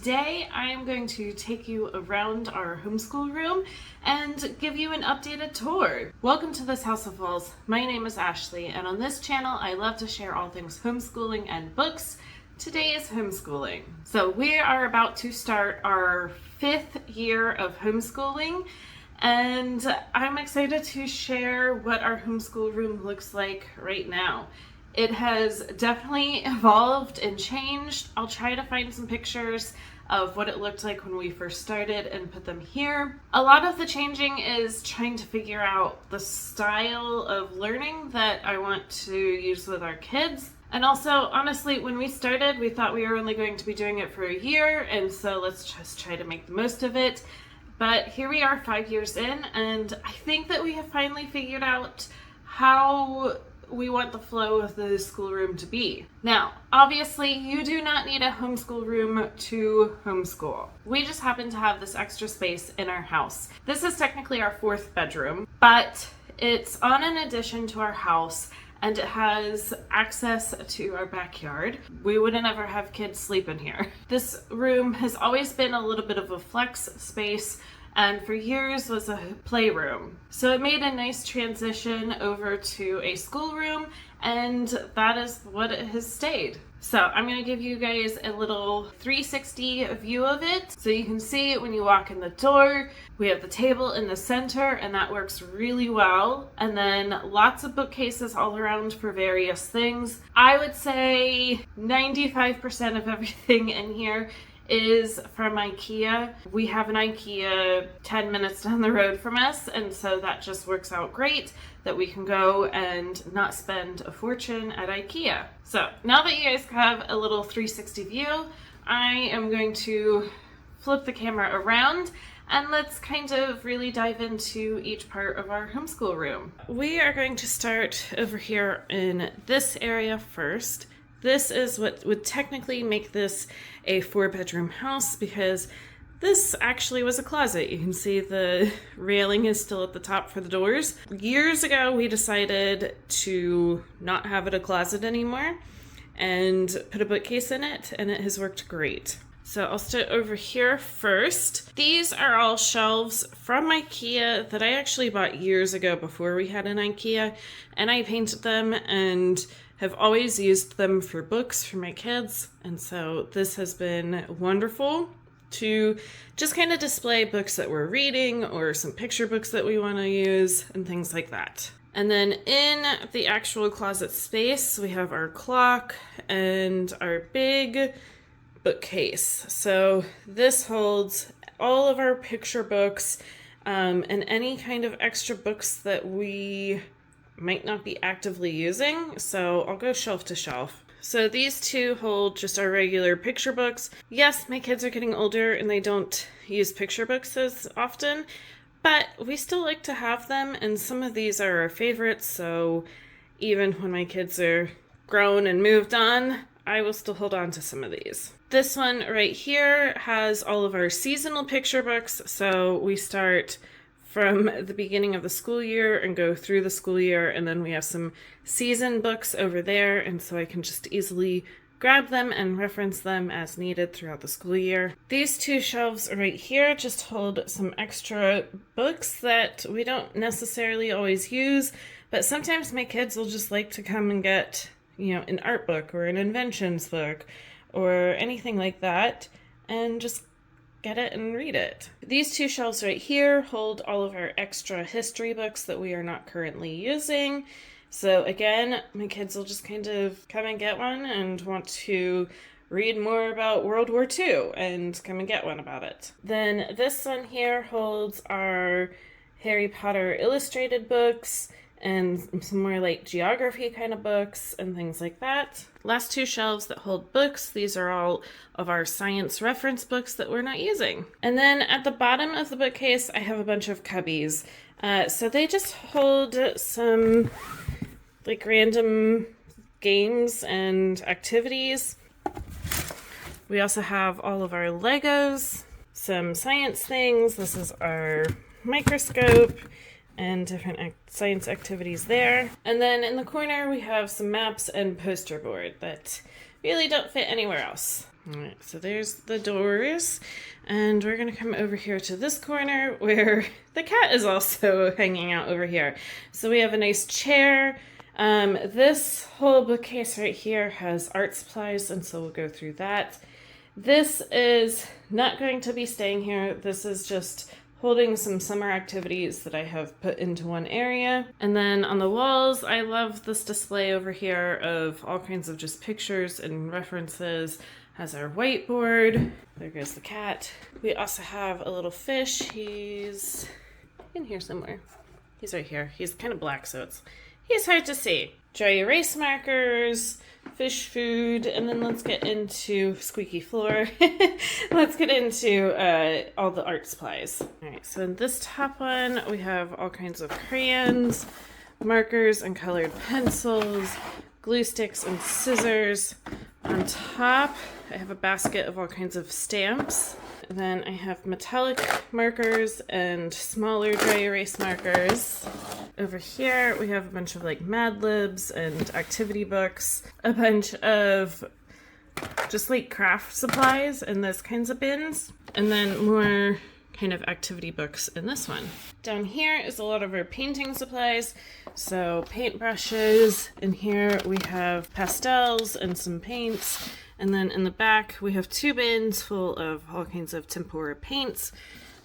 today I am going to take you around our homeschool room and give you an updated tour. Welcome to this House of Walls. My name is Ashley, and on this channel I love to share all things homeschooling and books. Today is homeschooling. So we are about to start our 5th year of homeschooling, and I'm excited to share what our homeschool room looks like right now. It has definitely evolved and changed. I'll try to find some pictures of what it looked like when we first started and put them here. A lot of the changing is trying to figure out the style of learning that I want to use with our kids. And also, honestly, when we started, we thought we were only going to be doing it for a year, and so let's just try to make the most of it. But here we are 5 years in, and I think that we have finally figured out how we want the flow of the schoolroom to be. Now, obviously, you do not need a homeschool room to homeschool. We just happen to have this extra space in our house. This is technically our 4th bedroom, but it's on an addition to our house, and it has access to our backyard. We wouldn't ever have kids sleep in here. This room has always been a little bit of a flex space, and for years was a playroom. So it made a nice transition over to a schoolroom, and that is what it has stayed. So I'm gonna give you guys a little 360 view of it so you can see it when you walk in the door. We have the table in the center, and that works really well. And then lots of bookcases all around for various things. I would say 95% of everything in here is from IKEA. We have an IKEA 10 minutes down the road from us, and so that just works out great that we can go and not spend a fortune at IKEA. So now that you guys have a little 360 view, I am going to flip the camera around and let's kind of really dive into each part of our homeschool room. We are going to start over here in this area first. This is what would technically make this a 4-bedroom house because this actually was a closet. You can see the railing is still at the top for the doors. Years ago, we decided to not have it a closet anymore and put a bookcase in it, and it has worked great. So I'll start over here first. These are all shelves from IKEA that I actually bought years ago before we had an IKEA, and I painted them and have always used them for books for my kids. And so this has been wonderful to just kind of display books that we're reading or some picture books that we want to use and things like that. And then in the actual closet space, we have our clock and our big bookcase. So this holds all of our picture books and any kind of extra books that we might not be actively using. So I'll go shelf to shelf. So these two hold just our regular picture books. Yes, my kids are getting older and they don't use picture books as often, but we still like to have them, and some of these are our favorites, so even when my kids are grown and moved on, I will still hold on to some of these. This one right here has all of our seasonal picture books, so we start from the beginning of the school year and go through the school year, and then we have some season books over there, and so I can just easily grab them and reference them as needed throughout the school year. These two shelves right here just hold some extra books that we don't necessarily always use, but sometimes my kids will just like to come and get, an art book or an inventions book or anything like that, and just get it and read it. These two shelves right here hold all of our extra history books that we are not currently using. So again, my kids will just kind of come and get one and want to read more about World War II and come and get one about it. Then this one here holds our Harry Potter illustrated books and some more like geography kind of books and things like that. Last two shelves that hold books, these are all of our science reference books that we're not using. And then at the bottom of the bookcase, I have a bunch of cubbies. So they just hold some like random games and activities. We also have all of our Legos, some science things. This is our microscope and different science activities there. And then in the corner we have some maps and poster board that really don't fit anywhere else. All right, so there's the doors, and we're gonna come over here to this corner where the cat is also hanging out over here. So we have a nice chair. This whole bookcase right here has art supplies, and so we'll go through that. This is not going to be staying here. This is just holding some summer activities that I have put into one area. And then on the walls, I love this display over here of all kinds of just pictures and references. Has our whiteboard. There goes the cat. We also have a little fish. He's in here somewhere. He's right here. He's kind of black, so he's hard to see. Dry erase markers, fish food, and then let's get into squeaky floor. Let's get into all the art supplies. All right, so in this top one, we have all kinds of crayons, markers, and colored pencils, glue sticks, and scissors. On top, I have a basket of all kinds of stamps. And then I have metallic markers and smaller dry erase markers. Over here, we have a bunch of like Mad Libs and activity books, a bunch of just like craft supplies in those kinds of bins, and then more kind of activity books in this one. Down here is a lot of our painting supplies. So paintbrushes. In here we have pastels and some paints. And then in the back we have 2 bins full of all kinds of tempera paints.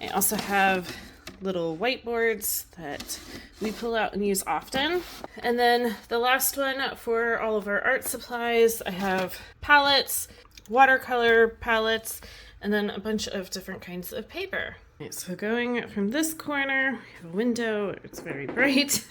I also have little whiteboards that we pull out and use often. And then the last one for all of our art supplies, I have palettes, watercolor palettes, and then a bunch of different kinds of paper. Okay, so going from this corner, we have a window, it's very bright.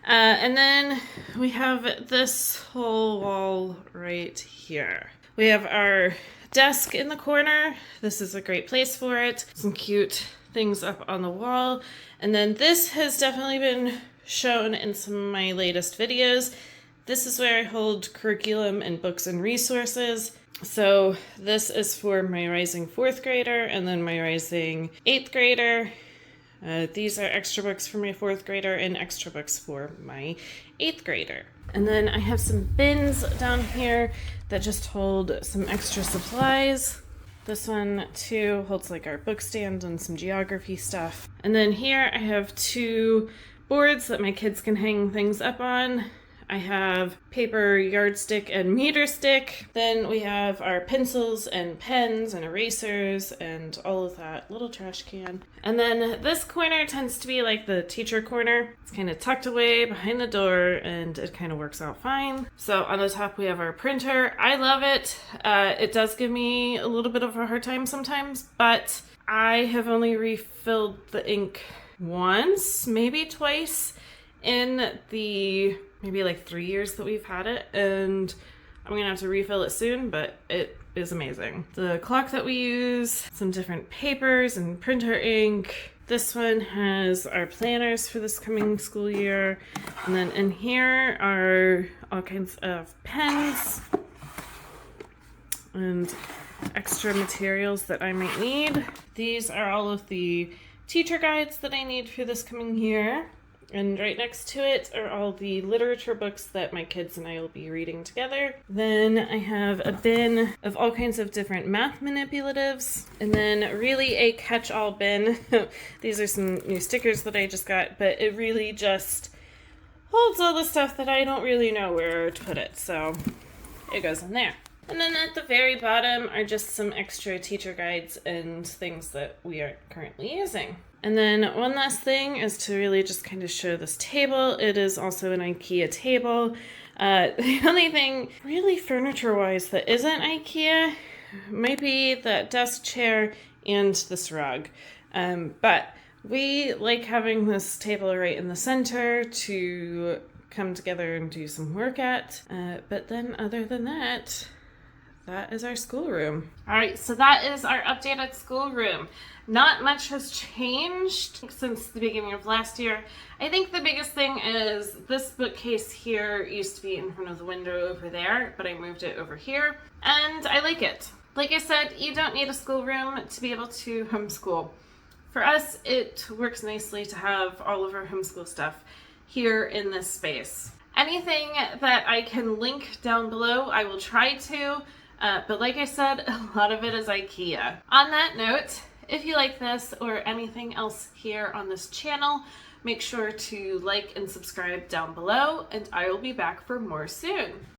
And then we have this whole wall right here. We have our desk in the corner. This is a great place for it. Some cute things up on the wall. And then this has definitely been shown in some of my latest videos. This is where I hold curriculum and books and resources. So this is for my rising 4th grader and then my rising 8th grader. These are extra books for my 4th grader and extra books for my 8th grader. And then I have some bins down here that just hold some extra supplies. This one too holds like our book stand and some geography stuff. And then here I have 2 boards that my kids can hang things up on. I have paper yardstick and meter stick. Then we have our pencils and pens and erasers and all of that, little trash can. And then this corner tends to be like the teacher corner. It's kind of tucked away behind the door and it kind of works out fine. So on the top we have our printer. I love it. It does give me a little bit of a hard time sometimes, but I have only refilled the ink once, maybe twice in the maybe like 3 years that we've had it, and I'm gonna have to refill it soon, but it is amazing. The clock that we use, some different papers and printer ink. This one has our planners for this coming school year, and then in here are all kinds of pens and extra materials that I might need. These are all of the teacher guides that I need for this coming year. And right next to it are all the literature books that my kids and I will be reading together. Then I have a bin of all kinds of different math manipulatives. And then really a catch-all bin. These are some new stickers that I just got, but it really just holds all the stuff that I don't really know where to put it. So it goes in there. And then at the very bottom are just some extra teacher guides and things that we aren't currently using. And then one last thing is to really just kind of show this table. It is also an IKEA table. The only thing really furniture-wise that isn't IKEA might be that desk chair and this rug. But we like having this table right in the center to come together and do some work at. But then other than that, that is our schoolroom. All right, so that is our updated schoolroom. Not much has changed since the beginning of last year. I think the biggest thing is this bookcase here used to be in front of the window over there, but I moved it over here, and I like it. Like I said, you don't need a schoolroom to be able to homeschool. For us, it works nicely to have all of our homeschool stuff here in this space. Anything that I can link down below, I will try to. But like I said, a lot of it is IKEA. On that note, if you like this or anything else here on this channel, make sure to like and subscribe down below, and I will be back for more soon.